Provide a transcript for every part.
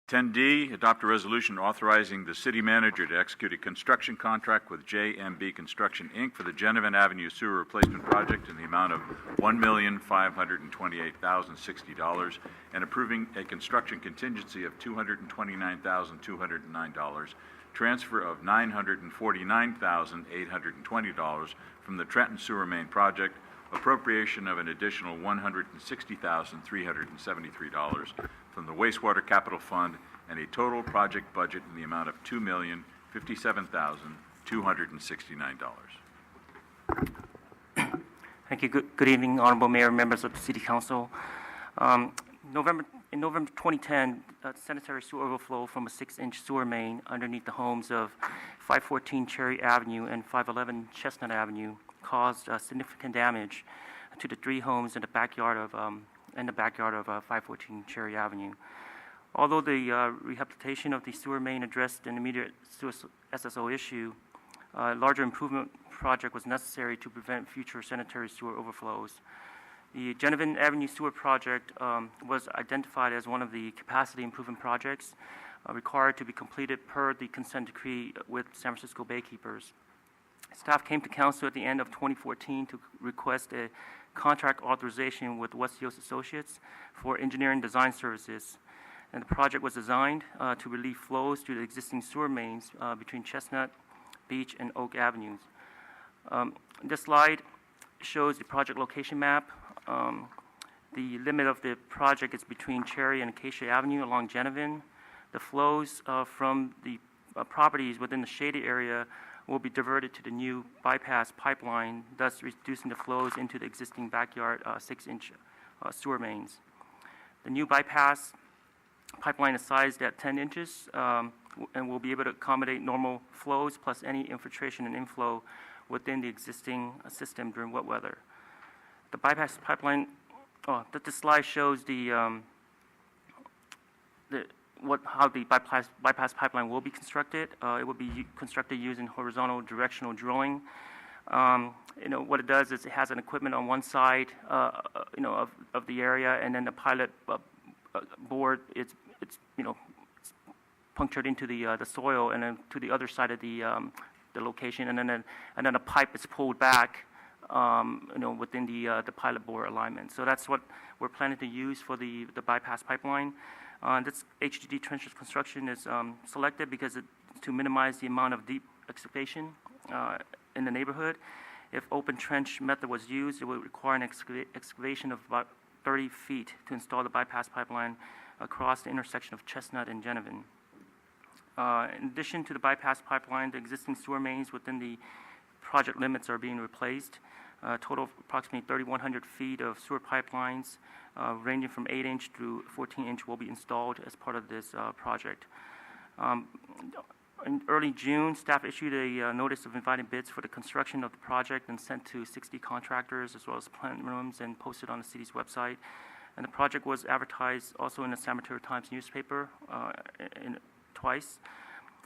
10D, adopt a resolution authorizing the city manager to execute a construction contract with JMB Construction, Inc. for the Jenevein Avenue Sewer Replacement Project in the amount of $1,528,060 and approving a construction contingency of $229,209, transfer of $949,820 from the Trenton Sewer Main Project, appropriation of an additional $160,373 from the Wastewater Capital Fund, and a total project budget in the amount of $2,057,269. Thank you. Good evening, Honorable Mayor, members of the City Council. In November 2010, sanitary sewer overflow from a 6-inch sewer main underneath the homes of 514 Cherry Avenue and 511 Chestnut Avenue caused significant damage to the 3 homes in the backyard of 514 Cherry Avenue. Although the rehabilitation of the sewer main addressed an immediate SSO issue, a larger improvement project was necessary to prevent future sanitary sewer overflows. The Jenevein Avenue Sewer Project was identified as one of the capacity improvement projects required to be completed per the consent decree with San Francisco Baykeepers. Staff came to Council at the end of 2014 to request a contract authorization with West Yost Associates for engineering design services. And the project was designed to relieve flows to the existing sewer mains between Chestnut, Beach, and Oak Avenues. This slide shows the project location map. The limit of the project is between Cherry and Acacia Avenue along Jenevein. The flows from the properties within the shaded area will be diverted to the new bypass pipeline, thus reducing the flows into the existing backyard 6-inch sewer mains. The new bypass pipeline is sized at 10 inches and will be able to accommodate normal flows plus any infiltration and inflow within the existing system during wet weather. The bypass pipeline, this slide shows how the bypass pipeline will be constructed. It will be constructed using horizontal directional drilling. What it does is it has an equipment on one side, of the area, and then the pilot board it's punctured into the soil, and then to the other side of the location, and then a pipe is pulled back, within the pilot bore alignment. So that's what we're planning to use for the bypass pipeline. This HDD trench construction is selected because to minimize the amount of deep excavation in the neighborhood. If open trench method was used, it would require an excavation of about 30 feet to install the bypass pipeline across the intersection of Chestnut and Jenevein. In addition to the bypass pipeline, the existing sewer mains within the project limits are being replaced. A total of approximately 3,100 feet of sewer pipelines ranging from 8-inch through 14-inch will be installed as part of this project. In early June, staff issued a notice of invited bids for the construction of the project and sent to 60 contractors as well as plant rooms and posted on the city's website. And the project was advertised also in the San Mateo Times newspaper twice.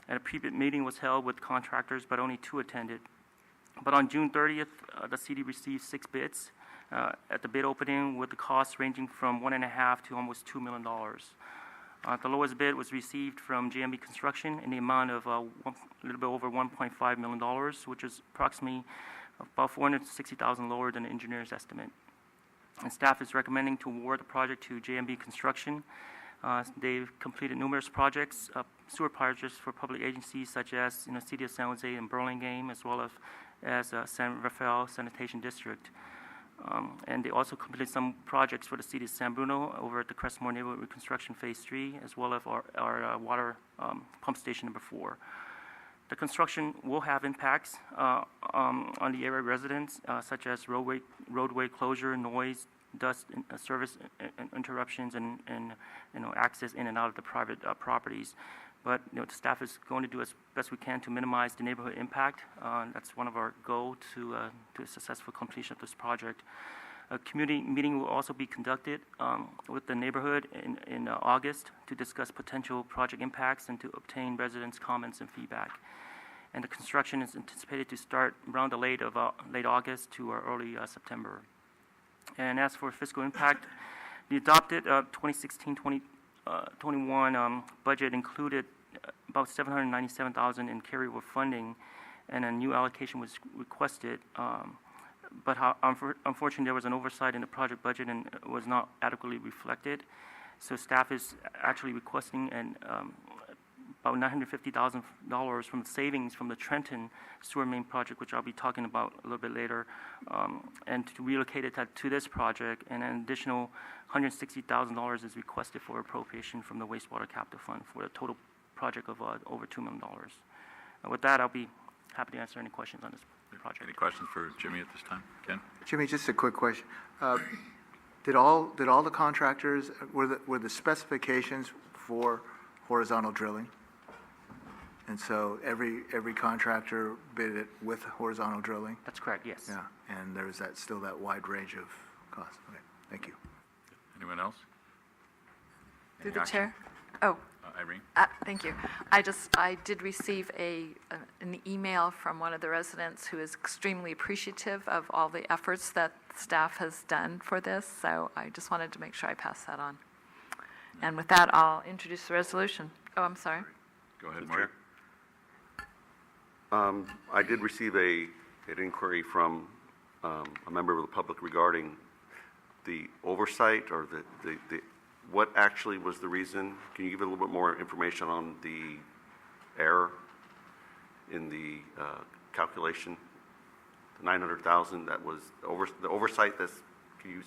And a pre-bid meeting was held with contractors, but only 2 attended. But on June 30th, the city received 6 bids at the bid opening, with the costs ranging from $1.5 to almost $2 million. The lowest bid was received from JMB Construction in the amount of a little bit over $1.5 million, which is approximately about $460,000 lower than the engineer's estimate. And staff is recommending to award the project to JMB Construction. They've completed numerous projects, sewer projects for public agencies such as City of San Jose and Burlingame, as well as San Rafael Sanitation District. And they also completed some projects for the City of San Bruno over at the Crestmore Neighborhood Reconstruction Phase 3, as well as our water pump station number 4. The construction will have impacts on the area residents, such as roadway closure, noise, dust, service interruptions, and access in and out of the private properties. But the staff is going to do as best we can to minimize the neighborhood impact. That's one of our goals to a successful completion of this project. A community meeting will also be conducted with the neighborhood in August to discuss potential project impacts and to obtain residents' comments and feedback. And the construction is anticipated to start around the late August to early September. And as for fiscal impact, the adopted 2016-20 21 budget included about $797,000 in carryover funding, and a new allocation was requested. But unfortunately, there was an oversight in the project budget and it was not adequately reflected. So staff is actually requesting about $950,000 from savings from the Trenton sewer main project, which I'll be talking about a little bit later, and to relocate it to this project. And an additional $160,000 is requested for appropriation from the wastewater captive fund for a total project of over $2 million. With that, I'll be happy to answer any questions on this project. Any questions for Jimmy at this time? Ken? Jimmy, just a quick question. Did all the contractors, were the specifications for horizontal drilling? And so every contractor bid it with horizontal drilling? That's correct, yes. Yeah, and there's still that wide range of costs. Okay, thank you. Anyone else? Through Any the action? chair. Oh, Irene? thank you. I did receive an email from one of the residents who is extremely appreciative of all the efforts that staff has done for this, so I just wanted to make sure I pass that on. And with that, I'll introduce the resolution. Oh, I'm sorry. Go ahead, Mr. Marty. Chair. I did receive an inquiry from a member of the public regarding the oversight or the what actually was the reason. Can you give a little bit more information on the error in the calculation? The 900,000 that was the oversight. Can you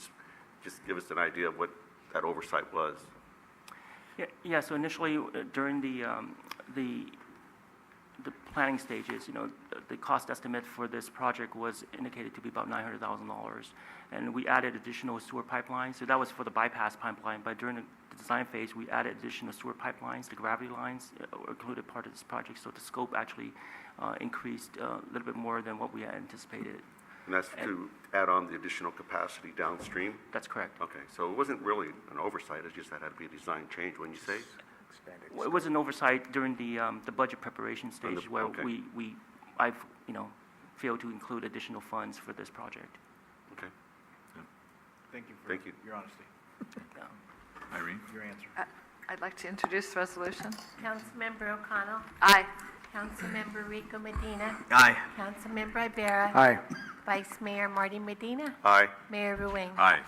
just give us an idea of what that oversight was? Yeah, so initially, during the planning stages, the cost estimate for this project was indicated to be about $900,000, and we added additional sewer pipelines. So that was for the bypass pipeline, but during the design phase, we added additional sewer pipelines. The gravity lines were included part of this project, so the scope actually increased a little bit more than what we had anticipated. And that's to add on the additional capacity downstream? That's correct. Okay, so it wasn't really an oversight, it's just that had to be a design change, wouldn't you say? Well, it was an oversight during the budget preparation stage where okay. I've failed to include additional funds for this project. Okay, Thank you Thank you. your honesty, Irene? your answer. I'd like to introduce the resolution. Councilmember O'Connell. Aye. Councilmember Rico Medina. Aye. Councilmember Ibarra. Aye. Vice Mayor Marty Medina. aye. Mayor Ruane. Aye.